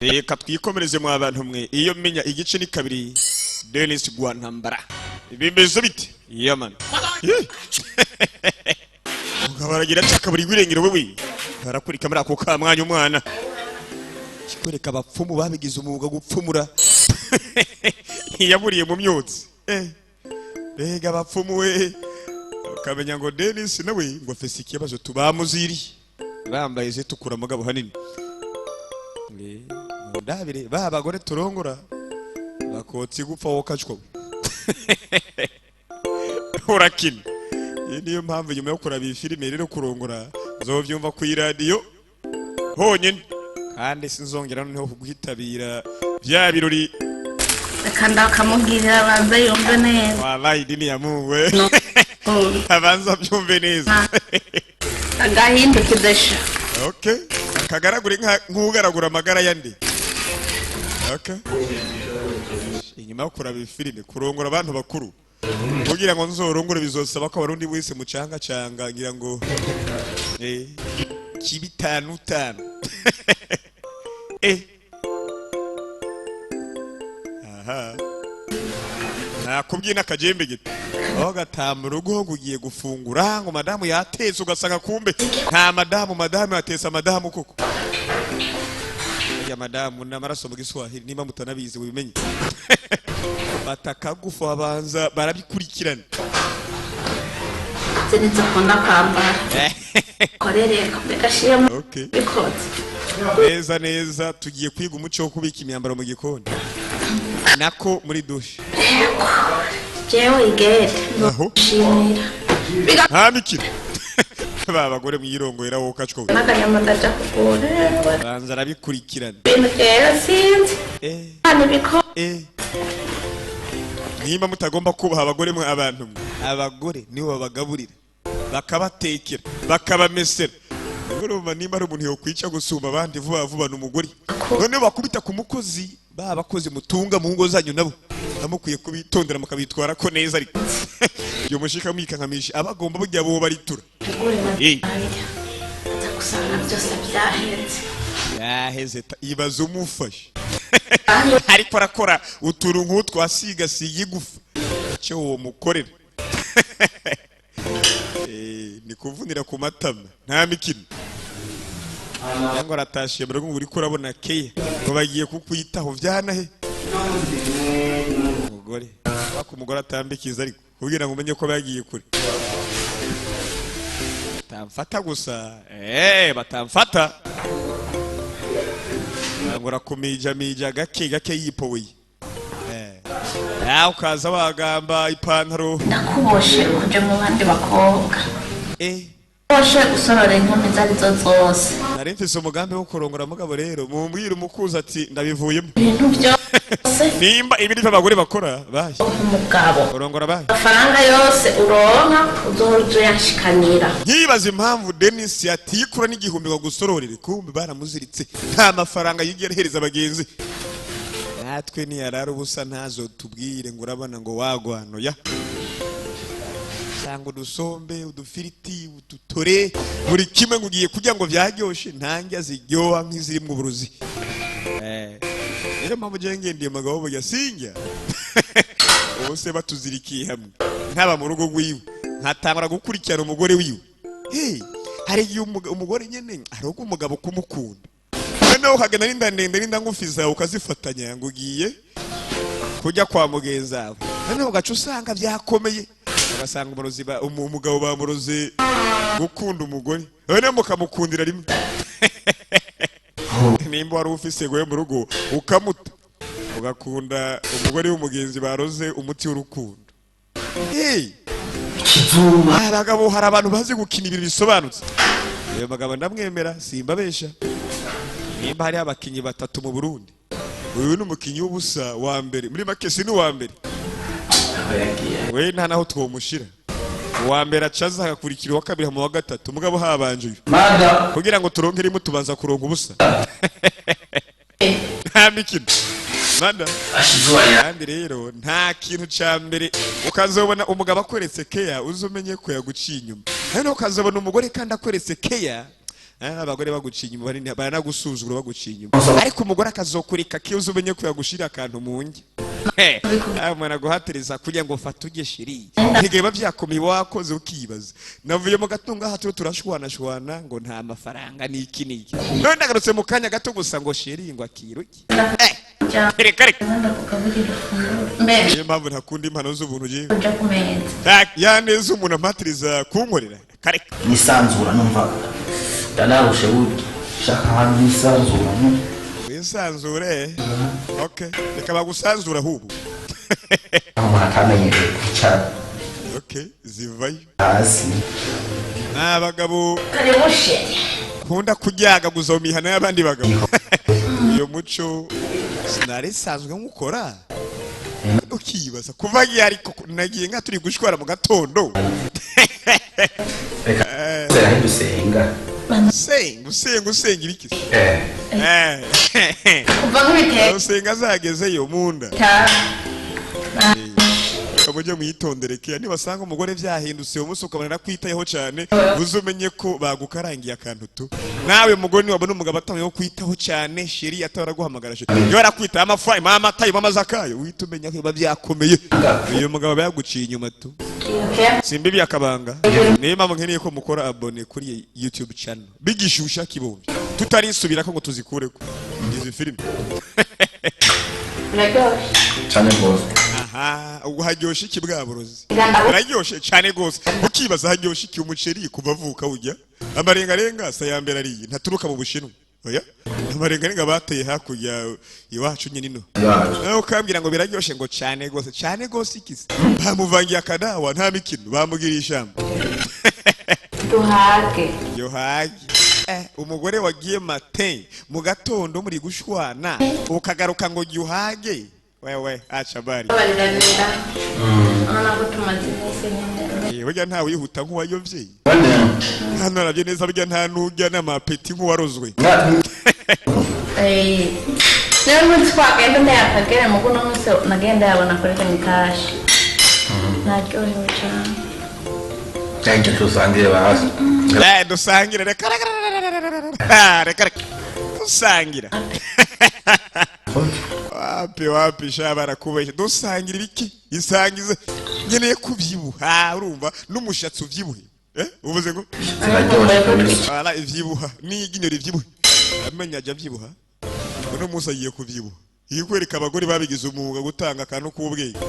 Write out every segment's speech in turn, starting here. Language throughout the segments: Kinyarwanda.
Reka twikomereze mu abantu mwe Iyomenya igice ni kabiri Dennis Gwantambara bimeze bite Yaman Mugabaragira cyaka buri gwirengero wewe barakurika muri ako kamwanya umwana kikoreka abapfumu babigize umwuga gupfumura yaburiye mu myotsi bega abapfumu we ukamenya ngo Dennis nawe ngo afise ikibazo tubamuziri bambaye ze tukura mugabo hanini ndabire babagore turongora bakotsi gupfa wokacwa urakina niyo mpamvu nyuma yo kuraba iyi filime rero kurongora zovyumva ku radio honyene kandi sinzongera noneho kuguhitabira bya birori kanda kamubwira abanza yumve neza wallahi dini ya muwe abanza byumve neza agahindukidasha okay kagaragure nk'ugaragura amagara yandi okay inyuma yo kuraba iyi filime kurongora abantu bakuru kugira ngo nzorongore bizosaba ko abarundi wese mucanga canga ngira ngo kibitanu tanu aha nakubyina kajembe gito aho gatambura ugo gugiye gufungura ngo madamu yatetse ugasanga kumbe nta madamu yatetse madamu koko ya madamu n'amaraso mu Giswahili niba mutanabizi ubimenye batakagufa abanza barabikurikirana zinitse kunda kambara korereka begashiyemo bikoze neza tugiye kwiga umuco wo kubika imyambaro mu gikoni nako muri dushe jewe igere noshimira hamikira babagore mwirongera wo kacwo nakanyama ndaja kugora banza arabikurikirana sinzi ani biko niba mutagomba kubaha abagore mwe abantu abagore nibo babagaburira bakabatekera bakabamesera urumva nimba ari umuntu yo kwica gusumba abandi vuba n'umugore none bakubita ku mukozi babakoze mutunga mu ngo zanyu nabo namukwiye kubitondera mukabitwara ko neza ariko yo mushika mwikankamisha abagomba bujya bo baritura kusanga byose byaheze ibazo umufashe ariko arakora uturu nk'utwasiga igufa cyo uwo mukorera ni kuvunira ku matama nta mikino ngo aratashiye mbere ngo uri kurabona keye ngo bagiye kukwitaho vyana he umugore atambikiza ariko kugira ngo umenye ko bagiye kure tamfata gusa batamfata ngora kumija gake yipowe ukaza wagamba ipantaro nakuboshe kuje mu bandi bakobwa boshe gusorora inkumi zari zose nari mfise umugambi wo kurongora mugabo rero mumbwira umukuza ati ndabivuyemo ibintu byose nimba ibindi by'abagore bakora bahe umugabo urongora bahe amafaranga yose uronka uzohora yashikanira nkibaza impamvu Dennis yatikura n'igihumbi ngo gusororere kumbe baramuziritse nta mafaranga yigerehereza abagenzi natwe ni yarara ubusa ntazo tubwire ngo urabona ngo wagwano ya cyangwa udusombe udufiriti ututore buri kimwe ngugiye kugira ngo byaryoshe ntange ziryoha nk'iziri mu buruzi rero mpamvu ngendeye magabo burya sinjya bose batuzirikiye hamwe nkaba mu rugo rwiwe nkatangura gukurikirana umugore wiwe hari igihe umugore nyene aroga umugabo kumukunda noneho ukagenda n'indandende n'indangufiza ukazifatanya ngo ugiye kujya kwa mugenza wawe noneho ugaca usanga byakomeye ugasanga umugabo bamuroze gukunda umugore noneho mukamukundira rimwe nimba wari ufise gwe mu rugo ukamuta ugakunda umugore w'umugenzi baroze umuti w'urukundo abagabo hari abantu bazi gukina ibintu bisobanutse ayo magabo ndamwemera simbabesha nimba hari abakinyi batatu mu Burundi uyu ni umukinyi w'ubusa wa mbere muri make si ni wa mbere we nta naho twomushira wa mbere acaza agakurikira wa kabiri mu wa gatatu mugabo habanje uyu kugira ngo turonke rimwe tubanza kuronka ubusa nta mikino manda kandi rero nta kintu ca mbere ukazobona umugabo akweretse keya uzumenye ko yaguciye inyuma hano ukazobona umugore kandi akweretse keya abagore bagucinya inyuma baranagusuzugura bagucinya inyuma ariko umugore akazokurika kiyoza umenye ko yagushira akantu mu nge amana guhatereza kugira ngo fata uje shiri ntige bavyakomeye wakoze ukibaza navuye mu gatunga hatu turashwana ngo nta mafaranga niki niki none ndagarutse mu kanya gato gusa ngo shiri ngo akiruki reka mbere mpamvu ntakundi impano z'ubuntu je yaneze umuntu amatiriza kunkorera kare nisanzura numva danarushe burya shaka hantu nisanzura wisanzure okay reka bagusanzura hubu amakamenye cyane okay zivayo hasi abagabo kare mushe nkunda kujyaga guza mu mihana y'abandi bagabo iyo muco sinari sanzwe nkukora ukibaza kuva yari nagiye nka turi gushwara mu gatondo reka dusenga usenga ibiki kuva nk'ibitego usenga zagezeyo munda kabujye mwitondereke nibasanga umugore vyahindutse umunsi ukabona kwitayeho cyane uzumenye ko bagukarangiye akantu tu nawe mugore ni wabona umugabo atayeho kwitaho cyane sheri atara guhamagara sheri yo arakwita amafayi mama tayi mama zakayo witumenya ko bavyakomeye iyo mugabo bayaguciye inyuma tu simbi byakabanga niyo mpamvu nkeneye ko mukora abone kuri YouTube channel bigishusha kibombi tutarisubira ko ngo tuzikureko izi filime cyane rwose aha ubu haryoshe iki bwaburozi araryoshe cyane rwose ukibaza haryoshe iki umuceri kuva avuka ujya amarengarenga sa ya mbere ariye ntaturuka mu Bushinwa oya amarengarenga bateye hakurya iwacu nyine no naho kambira ngo biraryoshe ngo cyane rwose ikisi bamuvangiye akadawa nta mikino bamugira ishamba duhage umugore wagiye mate mu gatondo muri gushwana ukagaruka ngo yuhage wewe acha bari burya ntawe wihuta nk'uwayovye hano nabyo neza burya nta nujya n'amapeti nk'uwarozwe niyo munsi twagenda ndayakagere mu guno munsi nagenda yabona kuri kanikashi naryohewe cyane cyangwa tusangiye bahazi dusangire reka dusangira wapi shabara kubeshya dusangira ibiki isangize ngeneye kubyibuha urumva n'umushatsi uvyibuhe uvuze ngo ala ivyibuha n'iginyo rivyibuhe amenya ajya vyibuha uno musa agiye kuvyibuha yikwereka abagore babigize umwuga gutanga akantu k'ubwenge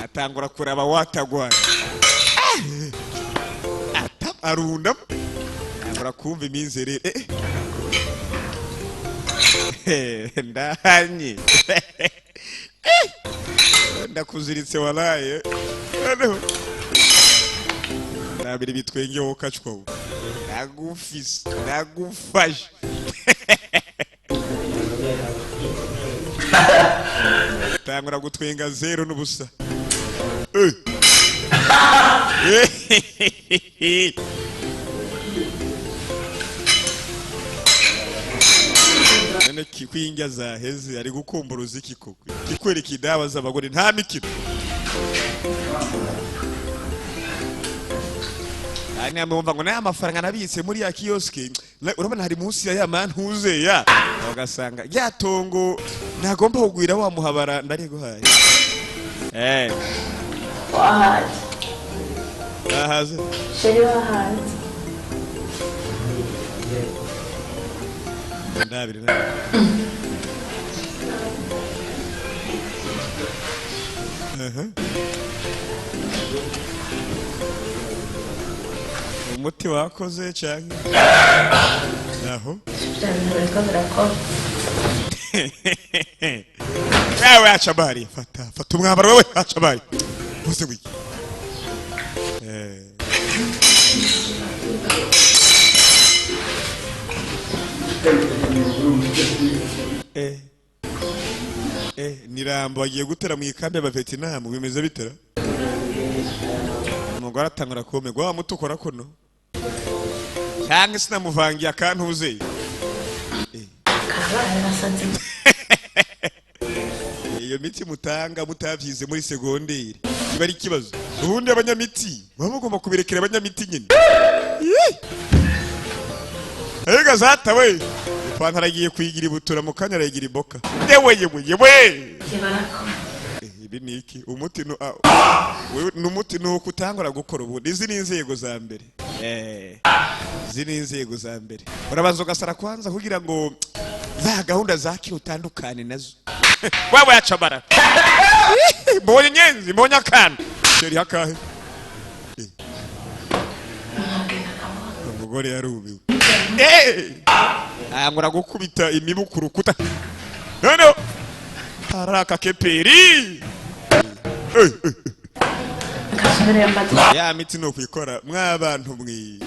atangura kuraba watagwana arunda kumva iminzere ndahanye ndakuziritse walaye noneho nabiri bitwengeho kacwaho ndagufashe tangura gutwenga 0 n'ubusa nene kikwinga zaheze ari gukumbura uziki koko kikwereka idawa z'abagore nta mikino ani amumva ngo naye amafaranga nabitse muri ya kioske urabona hari munsi ya mantuze ya ugasanga yatongo ntagomba kugwira wa muhabara ndarego haye wahaze sheri wahaze ndabiri umuti wakoze cyane naho yawe acabari fata umwambaro wewe acabari uze wiki nirambo bagiye gutera mu ikambi y'abavetinamu bimeze bitera umugore atangura kumerwa wa muti ukora kono cyangwa sinamuvangiye akantuze iyo iyo miti mutanga mutavyize muri segonderi kiba ari kibazo ubundi abanyamiti bagomba kubirekera abanyamiti nyine ega zata we ipantaro agiye kwigira ibutura mu kanya arayigira iboka yewe ibi niki umuti n'umuti nuko utangura gukora ubundi izi ni inzego za mbere zini inzego za mbere urabanza ugasara kwanza kugira ngo za gahunda zaki utandukane nazo waba yacabara mbonye nyenzi mbonye akana sheri hakahe umugore yarubiwe angura gukubita imibu ku rukuta no haraka keperi ya miti no kwikora mwabantu mwi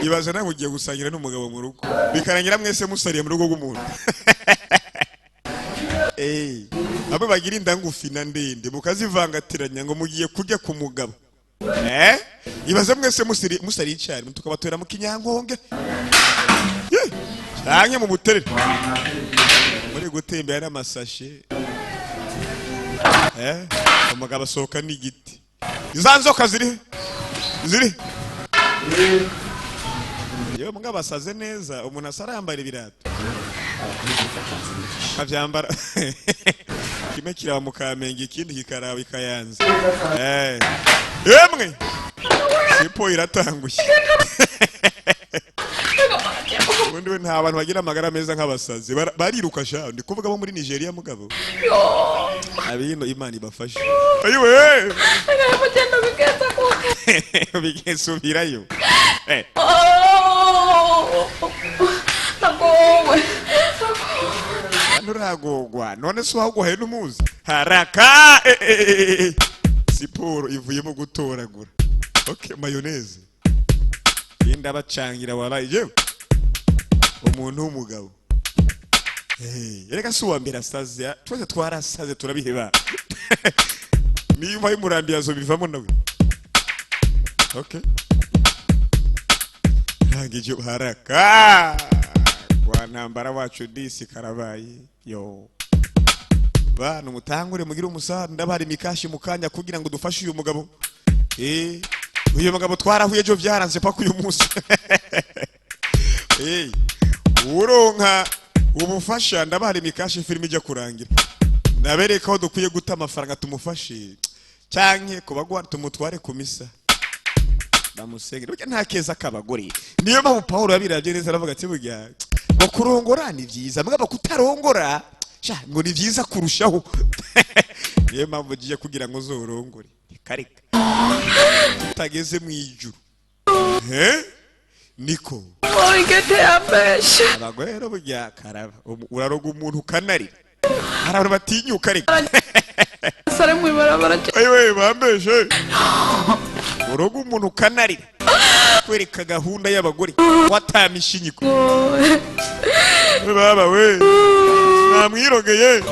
ibaza nawe ugiye gusangira n'umugabo mu rugo bikarangira mwese musariye mu rugo rw'umuntu abo bagira indangufi na ndende mukazivangatiranya ngo mugiye kujya ku mugabo ibaza mwese musariye cyane tukabatwera mu kinyangonge cyane mu buterere muri gutembera n'amasashe umugabo asohoka n'igiti izanzoka ziri yewe mugabo asaze neza umuntu asara yambara ibirato avyambara kimwe kiraba mu Kamenge ikindi kikaraba ikayanza yemwe sipo iratanguye ubundi we nta bantu bagira amagara meza nk'abasazi bariruka sha ndi kuvuga bo muri Nigeria mugabo abino Imana ibafashe ayiwe bigesubirayo nuragogwa none so haguhaye n'umuzi haraka siporo ivuyemo gutoragura okay mayonnaise inda bacangira waraye umuntu w'umugabo reka si uwa mbere asaze twese twarasaze turabiheba niba imurambi yazo bivamo nawe okay nangije haraka kwa ntambara wacu disi karabaye yo bana mutangure mugira umusada ndabari mikashi mukanya kugira ngo dufashe uyu mugabo uyu mugabo twarahuye ejo byaranze pa kuyu munsi uronka ubufasha ndabari mikashi filime ijya kurangira ndabereka aho dukwiye guta amafaranga tumufashe cyanke kubagwa tumutware kumisa bamusengera burya nta keza kabagore niyo mpamvu Paulo yabiravye neza aravuga ati burya ngo kurongora ni byiza mbwa kutarongora ngo ni byiza kurushaho niyo mpamvu ugiye kugira ngo uzorongore kareka utageze mu ijuru niko igete abesha abagore burya karaba uraroga umuntu kanarira arabantu batinyuka ariko sare mu barabara ayiwe bambeshe uroga umuntu kanarira kwereka gahunda y'abagore watamishinyiko baba we namwirogeye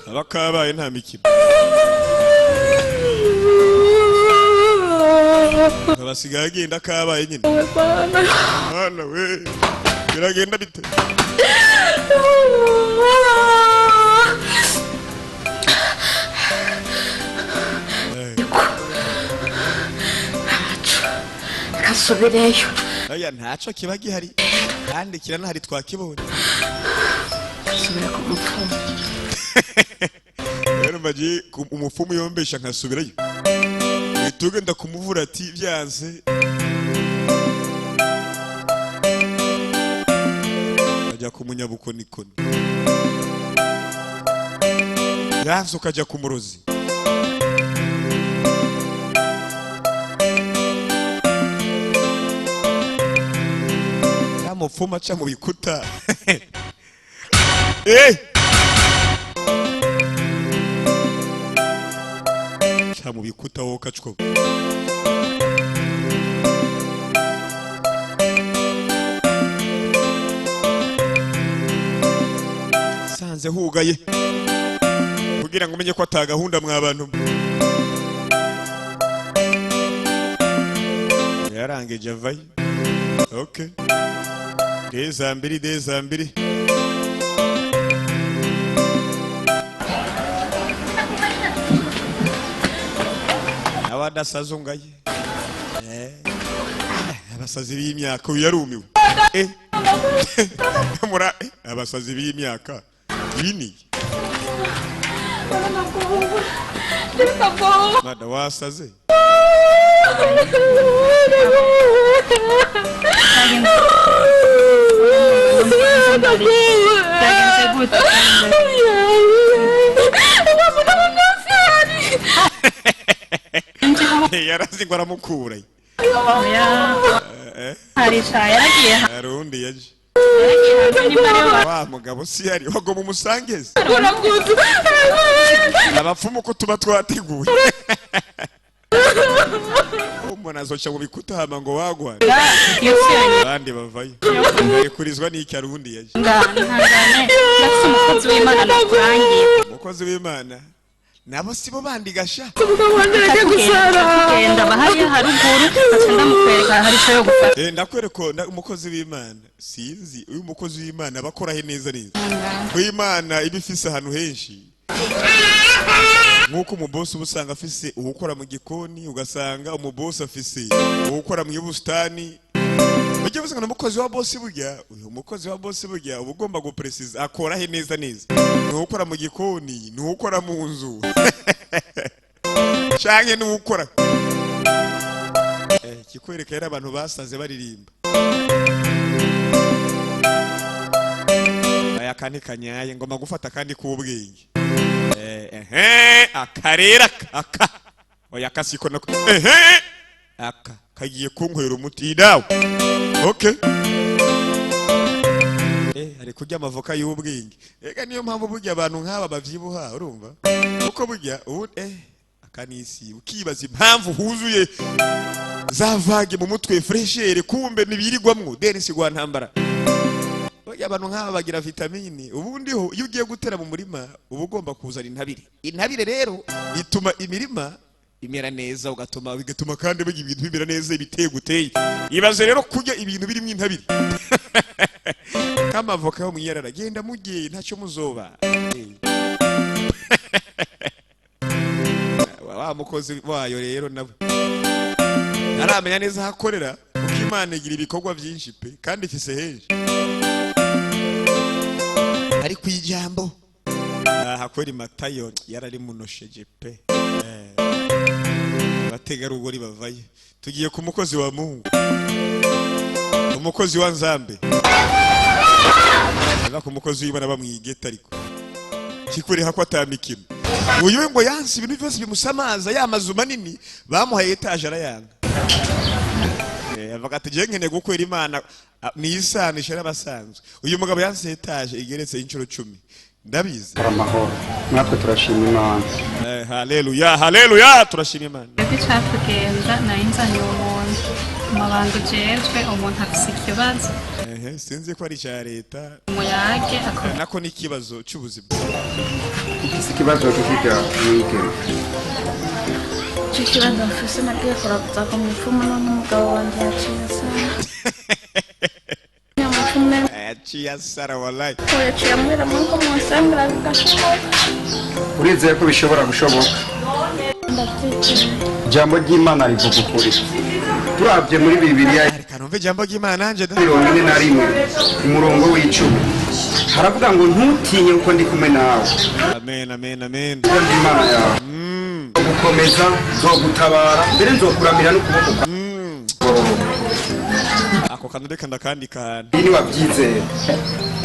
abakabaye nta mikino abasigaye agenda kabaye nyine bana we biragenda bite kasubireyo aya ntaco kiba gihari kandi kiranahari twakibonye subira ku mupfumu rero maji umupfumu yombesha nkasubirayo tugenda kumuvura ati byanze ajya kumunyabukonikoni yanze ukajya ku murozi mupfuma cha mu bikuta cha mu bikuta wo kacwo sanze hugaye kugira ngo umenye ko atagahunda mwabantu yarangeje avaye okay Dezambiri badasazo ngaye abasazi b'imyaka uyarumiwe mura abasazi b'imyaka bini Mada wasaze yarazi ngo aramukura harisha yaragiye arundi yaje wa mugabo si yari wago mu musangeze abapfumu ko tuba twateguye umuntu azoca mu bikuta hama ngo wagwa abandi bavayo kurizwa n'iki arundi yaje umukozi w'Imana nakurangiye umukozi w'Imana nabo sibo bandi gasha genda bahari haruguru atenda mukwereka hari cyo gufata ndakwereka umukozi w'Imana sinzi uyu mukozi w'Imana bakora he neza neza w'Imana ibifise ahantu henshi nkuko umubosi ubusanga afise ubukora mu gikoni ugasanga umubosi afise ubukora mu bustani ujye busanga n'umukozi wa bosi burya uyu mukozi wa bosi burya ubugomba guprecize akora he neza neza n'ukora mu gikoni n'ukora mu nzu canke n'ukora kikwereka era abantu basaze baririmba aya kane kanyaye ngoma gufata kandi kubwenge akarera aka oya kasiko nako aka kagiye kunkwera umuti dawe okay ari kurya amavoka y'ubwenge ega niyo mpamvu burya abantu nk'aba bavyibuha urumva uko burya akanisi ukibaza impamvu huzuye zavage mu mutwe freshere kumbe nibirirwamwo denisi gwa ntambara burya abantu nk'aba bagira vitamine ubundi ho iyo ugiye gutera mu murima uba ugomba kuzana intabire rero ituma imirima imera neza bigatuma kandi bigira ibintu bimera neza ibiteguteye ibaze rero kurya ibintu birimo intabire kama avoka yo mwiyarara genda mugiye ntacyo muzoba wa mukozi wayo rero nabo naramenya neza hakorera uko Imana igira ibikorwa byinshi pe kandi ifise henshi ari kwijambo hakweri Matayo yarari munosheje pe batega rugori bavaye tugiye ku mukozi wa Mungu umukozi wa Nzambe ku mukozi w'Imana bamwigeta ariko kikwereka ko atamikimo uyu ngo yansi ibintu byose bimusamaza yamazu manini bamuhaye etage arayanga avuga ati je nkene gukwera Imana ni isanisha n'abasanzwe uyu mugabo yansi etage igeretse inshuro 10 ndabizi amahoro natwe turashima Imana haleluya turashima Imana cyatugenda nayinzanye umuntu mabanga jejwe umuntu afise ikibazo sinzi ko ari cya leta muyage nako ni ikibazo cy'ubuzima ufise ikibazo kikijya mwige ikibazo mfise nagiye kurabuza ko mupfumu n'umugabo wanjye yaciye asara wallahi yaciye mwira mungu musangira bigashoboka urizeye ko bishobora gushoboka ijambo ry'Imana rivuga ukuri turabye muri Bibiliya kanumve ijambo ry'Imana nanje da 41 umurongo w'icumi haravuga ngo ntutinye uko ndi kumwe nawe amen Imana yawe gukomeza zogutabara mbere nzokuramira n'ukuboko ako kanureka ndakandi kana ni wabyizeye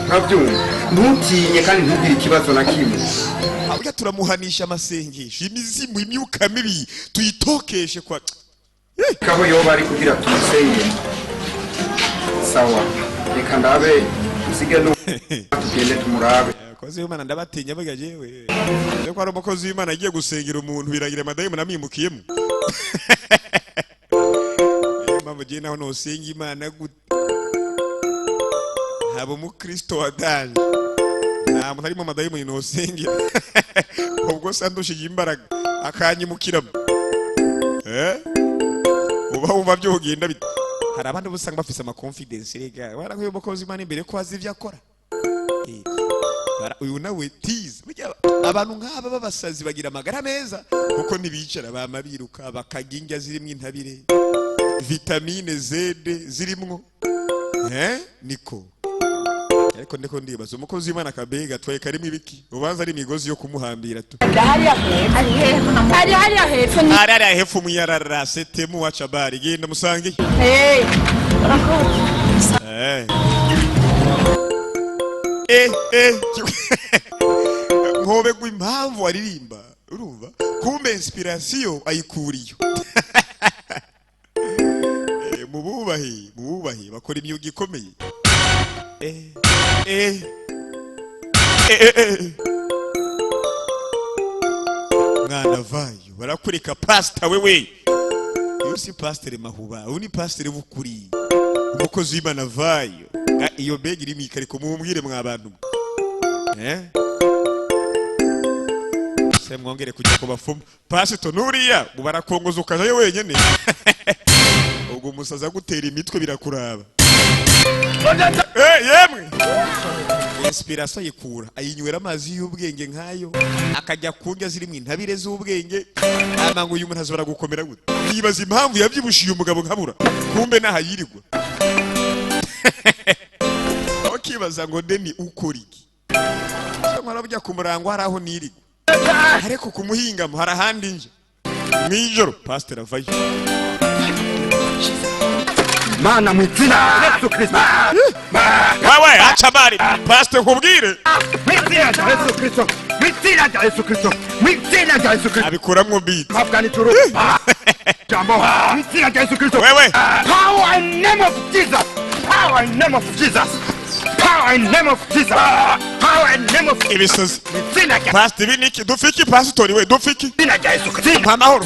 nkabyumva ntutinye kandi ntugire ikibazo na kimwe ahubwo turamuhanisha amasengesho imizimu imyuka mibi tuyitokeshe kwa kaho yoba ari kugira tumusenge sawa reka ndabe usige no tugende tumurabe kozi w'Imana ndabatinya baga jewe ko ari umukozi w'Imana agiye gusengera umuntu biragira madayimu namwimukiyemo mama je naho no senga Imana gute habo mu Kristo wadanje nta muntu ari mu madayimu no sengera ubwo sandushije imbaraga akanyimukiramo uba wumva byo ugenda bita hari abandi busanga bafise ama confidence rega warankwiye umukozi w'Imana imbere ko azi ivyo akora uyu nawe tize abantu nk'aba b'abasazi bagira amagara meza kuko ntibicara bama biruka bakarya indya zirimo intabire vitamine Z zirimo niko ariko ndiko ndibaza umukozi w'Imana kabega twaye karimo ibiki ubanza ari imigozi yo kumuhambira tu ari hepfo muyarara setemu wacha bari genda musange nkobe gw'impamvu aririmba urumva kumbe inspiration ayikuriyo mububahe bakora imyuga ikomeye mwana vayo barakurika pastor wewe iyo si pastor mahuba uni pastor bukuri umukozi w'Imana vayo iyo begi iri mikariko mumbwire mwabantu mwongere kujya ku bafumu pastor nuriya mubarakongoza ukaje wenyene ubwo musaza gutera imitwe birakuraba yemwe inspiration yikura ayinywera amazi y'ubwenge nkayo akajya kunjya ziri mu intabire z'ubwenge amangu uyu muntu azobara gukomera gute yibaza impamvu yabyibushiye umugabo nkabura kumbe nahayirirwa okibaza ngo deni ukora iki cyangwa bujya kumurango hari aho nirigwa ariko kumuhingamo hari ahandi nje mwijoro pastor avayo Mana mwizina Yesu Kristo. Wewe acha bari pastor kubwire. Mwizina Yesu Kristo. Mwizina Yesu Kristo. Mwizina Yesu Kristo. Abikuramwo beat. Afgani turu. Jambo. Mwizina Yesu Kristo. Wewe. Power in name of Jesus. Power in name of Jesus. Power in name of Jesus. Power in name of Jesus. Pastor biniki dufiki pastor we dufiki. Mwizina Yesu Kristo. Pamahoro.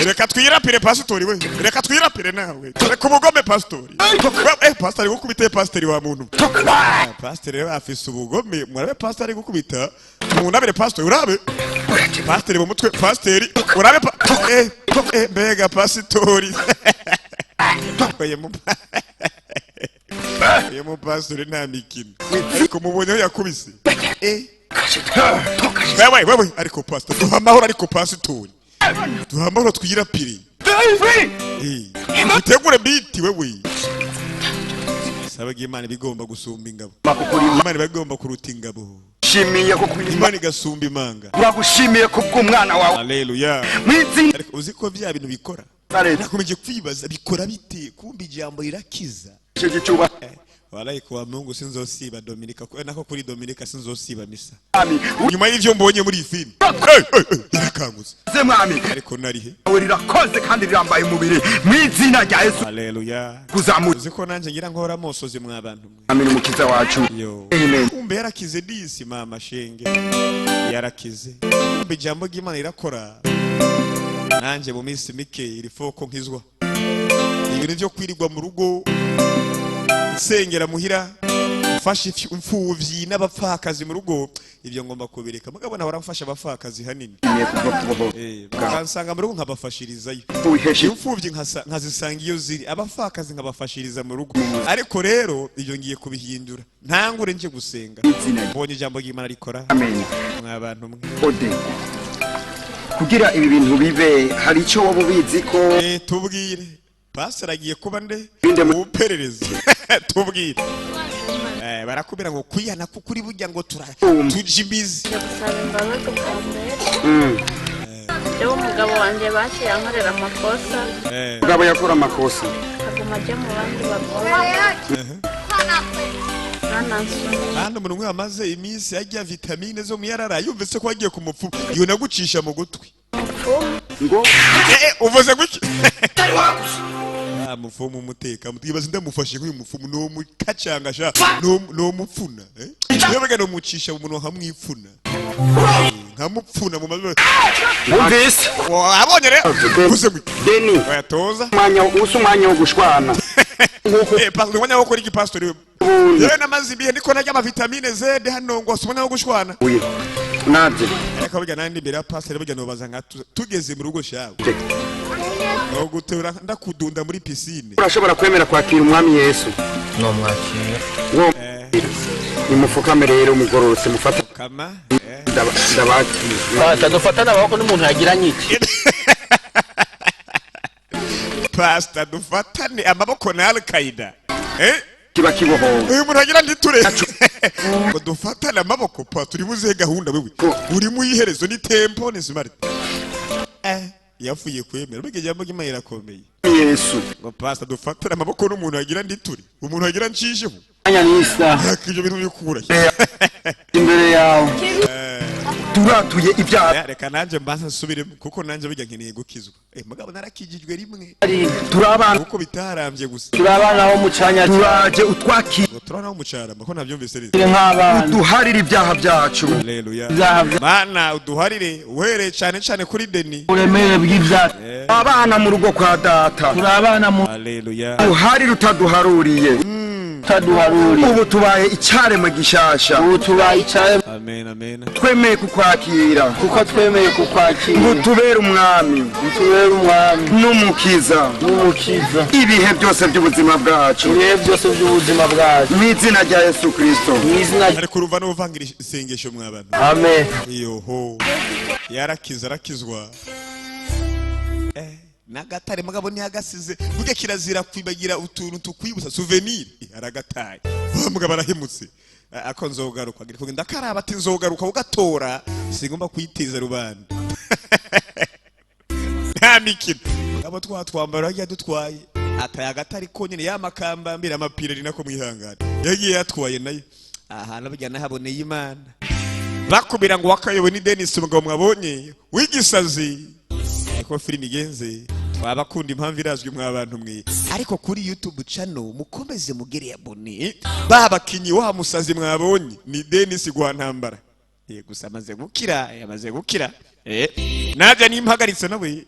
Reka twirapire pastor we. Reka twirapire nawe. Reka ubugome pastor. Pastor gukubita pastor wa muntu. Pastor rero afise ubugome. Murabe pastor gukubita. Munabere pastor urabe. Pastor mu mutwe pastor urabe mbega pastor. Yemu pastor nta mikino. Ariko mubonye yakubise. Wewe ariko pastor duhamahoro ariko pastor. Duhamahoro twirapire. Utegure beat wewe. Sabaga Imana bigomba gusumba ingabo. Imana bagomba kuruta ingabo. Shimiye ko Imana igasumba imanga. Uragushimiye ko bw'umwana wawe. Haleluya. Mwizina ariko uziko bya bintu bikora. Nakomeje kwibaza bikora bite kumbe ijambo rirakiza. Cyo Walayi kwa Mungu sinzosiba Dominika nako kuri Dominika sinzosiba misa. Ami. Nyuma y'ivyo mbonye muri film. Irakangutse. Mwami. Ariko narihe. Rirakoze kandi rirambaye umubiri. Mwizina rya Yesu. Haleluya. Kuzamuza. Uziko nanje ngira nkora mosozi mwabantu. Amen umukiza wacu. Amen. Kumbe yarakize disi mama shenge. Yarakize. Kumbe ijambo ry'Imana rirakora. Nanje mu minsi mike irifoko nkizwa. Ibintu byo kwirirwa mu rugo sengera muhira mfasha imfuvyi n'abapfakazi mu rugo ibyo ngomba kubireka mugabo naho ramfasha abapfakazi hanini bakansanga mu rugo nkabafashirizayo imfuvyi nkazisanga iyo ziri abapfakazi nkabafashiriza mu rugo ariko rero ibyo ngiye kubihindura ntangure nje gusenga mbonye ijambo ry'Imana rikora mwabantu mwe kugira ibi bintu bibe hari icyo waba ubizi ko tubwire pastor agiye kuba nde uperereza tubwire barakubira ngo kuyana kuri burya ngo tujibize Ewe umugabo wanje baciye ankorera amakosa mugabo yakora amakosa aguma aje mu bandi bagore hano umuntu umwe amaze iminsi yagiye vitamine zo muyarara yumvise ko agiye kumupfu iyo nagucisha mu gutwi ngo uvuze guki mufumu muteka mutibaza ndamufashe nk'uyu mufumu no mukacanga sha no mupfuna yebega no mucisha umuntu hamwipfuna nkamupfuna mu mazo umvise abonye rero uze guki Deni wayatoza umwanya wo gushwana pastor wanya wokora iki pastor yewe namazi bihe ndiko najya ama vitamine Z hano ngo asubona wo gushwana nabye ariko burya nandi mbere ya pastor burya no bazanga tugeze mu rugo shawe no gutura ndakudunda muri piscine urashobora kwemera kwakira umwami Yesu no mwakira nimufukame rero mugororotse mufata kama Pastor dufatana abako n'umuntu yagiranye iki Pastor dufatane amaboko na Al-Qaeda kiba kiboho uyu muntu agira nditure ngo dufatane amaboko pa turi buze gahunda wewe uri mu iherezo ni tempo ni smart yafuye kwemera bige jambo gimayira komeye Yesu ngo Pastor dufatane amaboko n'umuntu agira nditure umuntu agira ncisheho anya nisa ibyo bintu bikura imbere yawe turatuye ibyaha reka nanje mbanza nsubire kuko nanje bijya nkeneye gukizwa mugabo narakijijwe rimwe turabana uko bitarambye gusa turabana ho mucanya turaje utwaki turana ho mucarama ko navyumvise rero nk'abana duharira ibyaha byacu haleluya mana uduharire uhere cyane cyane kuri deni uremere bw'ibyaha abana mu rugo kwa data turabana mu haleluya uharira utaduharuriye ubu tubaye icyaremwe gishasha ubu tubaye icyaremwe amen amen twemeye kukwakira kuko twemeye kukwakira ngo tubere umwami n'umukiza ibihe byose by'ubuzima bwacu mu izina rya Yesu Kristo ariko uruva n'uvangira isengesho mw'abantu amen yoho yarakizwa nagatare mugabo ni agasize burya kirazira kwibagira utuntu tukwibusa souvenir aragataye mugabo arahimutse ako nzogaruka agira ko ndakaraba ati nzogaruka ugatora singomba kwiteza rubanda nta mikino abo twatwambara yagiye dutwaye ataye agatari ko nyine yamakamba mbira amapira ari nako mwihangana yagiye yatwaye nayo aha nabijyana haboneye Imana bakubira ngo wakayobe ni Dennis umugabo mwabonye wigisazi ko filimi igenze twabakunda impamvu irazwi mw'abantu mwe ariko kuri YouTube channel mukomeze mugere abone babakinyi wa musazi mwabonye ni Dennis Gwantambara gusa amaze gukira naje nimpagaritse nawe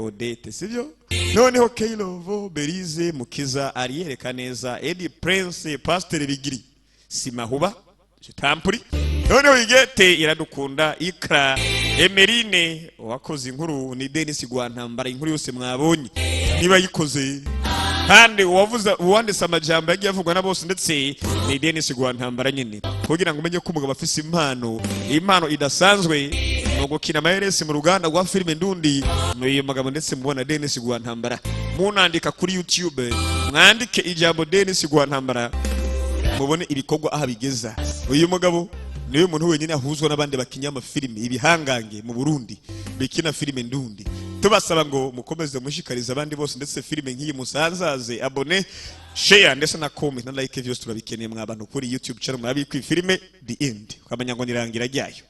Odette sivyo noneho Kailovo Berize Mukiza Ariyereka neza Eddie Prince Pastor Bigiri Simahuba Tampuri noneho igete iradukunda Ikra Emerine wakoze inkuru ni Dennis Gwantambara inkuru yose mwabonye niba yikoze kandi uwanditse amajambo yagiye avugwa na bose ndetse ni Dennis Gwantambara nyine kugira ngo umenye ko umugabo afise impano idasanzwe no gukina amaheresi mu ruganda rwa filime ndundi n'uyu mugabo ndetse mubona Dennis Gwantambara munandika kuri YouTube mwandike ijambo Dennis Gwantambara mubone ibikorwa aha bigeza uyu mugabo niwe muntu wenyine ahuzwa n'abandi bakinya amafilime ibihangange mu Burundi bikina filime ndundi tubasaba ngo mukomeze mushikariza abandi bose ndetse filime nk'iyi musanzaze abone share ndetse na comment na like vyose turabikeneye mw'abantu kuri YouTube channel mwabi ku filime The End ukamenya ngo nirangira ryayo